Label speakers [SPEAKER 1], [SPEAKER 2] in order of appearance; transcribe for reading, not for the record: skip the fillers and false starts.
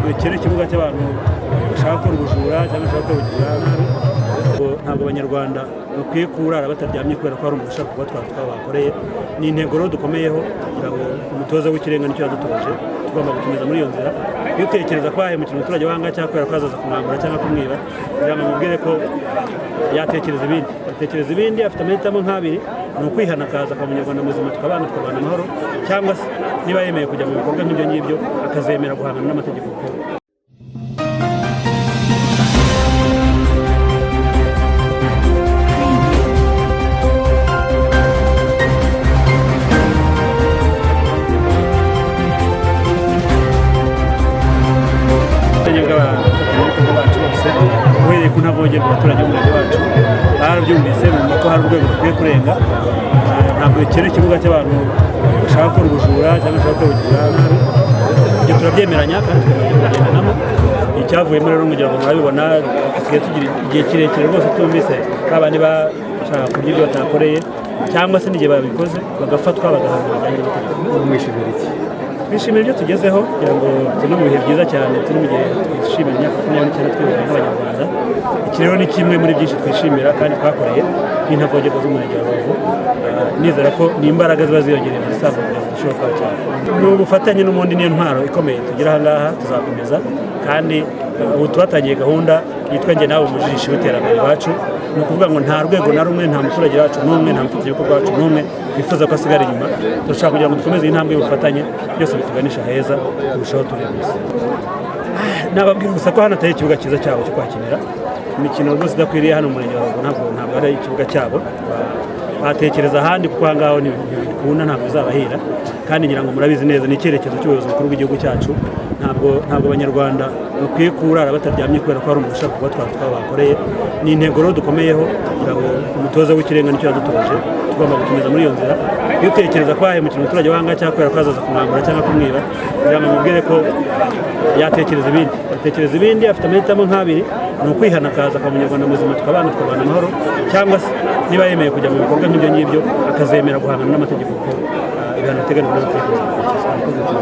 [SPEAKER 1] ntabwo ikiri ikibuga cy'abantu bashaka gukora ubujura cyangwa bashaka gukora ubujura nabi. Ntabwo abanyarwanda bakwiye kurara bataryamye kubera ko hari umuntu ushaka kubatwara twabakoreye. Ni intego rero dukomeyeho kugira ngo umutoza w'ikirenga nicyo yadutoje tugomba gukomeza muri iyo nzira. Iyo utekereza ko yahemukira umuturage wanga cyangwa kubera ko azaza kumwambura cyangwa kumwiba, kugira ngo amubwire ko yatekereza ibindi afite amahitamo nk'abiri: ni ukwihana akaza akaba umunyarwanda muzima tukabana amahoro, cyangwa se niba yemeye kujya mu bikorwa nk'ibyo ngibyo akazemera guhangana n'amategeko. Uhereye ku ntavogerwa abaturage b'umurenge wacu barabyumvise bumva ko hari urwego dukwiye kurenga. Ntabwo ikiri ikibuga cy'abantu bashaka gukora ubujura cyangwa bashaka gukora ubujura nabi. Ibyo turabyemeranya kandi tukabigendanamo. Icyavuyemo rero kugira ngo murabibona, tugiye tugira igihe kirekire rwose tumvise abandi bashaka kurya ibyo batakoreye cyangwa se n'igihe babikoze bagafatwa bagahabwa ibijyanye n'itegeko.
[SPEAKER 2] Mwishimira iki?
[SPEAKER 1] Twishimira ibyo tugezeho kugira ngo turi mu bihe byiza cyane, turi mu gihe twishimira imyaka 29 twibona nk'abanyarwanda. Iki rero ni kimwe muri byinshi twishimira kandi twakoreye nk'intavogerwa z'umurenge wa Rubavu. Nizera ko ni imbaraga ziba ziyongereye muri sava kugira ngo dushobore kuba cyane. Ni ubufatanye n'ubundi niyo ntwaro ikomeye tugira aha ngaha, tuzakomeza. Kandi ubu twatangiye gahunda yitwa Njye Nawe Umujishi w'iterambere iwacu. Ni ukuvuga ngo nta rwego na rumwe, nta muturage wacu n'umwe, nta mufatanyabikorwa wacu n'umwe twifuza ko asigara inyuma. Turashaka kugira ngo dukomeze iyi ntambwe y'ubufatanye, byose bituganisha heza kurushaho turi gusa. Nababwira gusa ko hano atari ikibuga cyiza cyabo cyo kwakinira imikino rwose idakwiriye hano mu murenge wa Rubavu. Ntabwo ari ikibuga cyabo, batekereza ahandi kuko aha ngaho ntibikunda, ntabwo bizabahira. Kandi ngira ngo murabizi neza ni icyerekezo cy'ubuyobozi bukuru bw'igihugu cyacu. Ntabwo abanyarwanda bakwiye kurara bataryamye kubera ko hari umuntu ushaka kubatwara twabakoreye. Ni intego rero dukomeyeho kugira ngo umutoza w'ikirenga nicyo yadutoje tugomba gukomeza muri iyo nzira. Iyo utekereza ko yahemukira umuturage wanga cyangwa kubera ko azaza kumwambura cyangwa kumwiba, kugira ngo amubwire ko yatekereza ibindi afite amahitamo nk'abiri: ni ukwihana akaza akaba umunyarwanda muzima tukabana amahoro, cyangwa se niba yemeye kujya mu bikorwa nk'ibyo ngibyo akazemera guhangana n'amategeko. Ibihano biteganyijwe n'amategeko.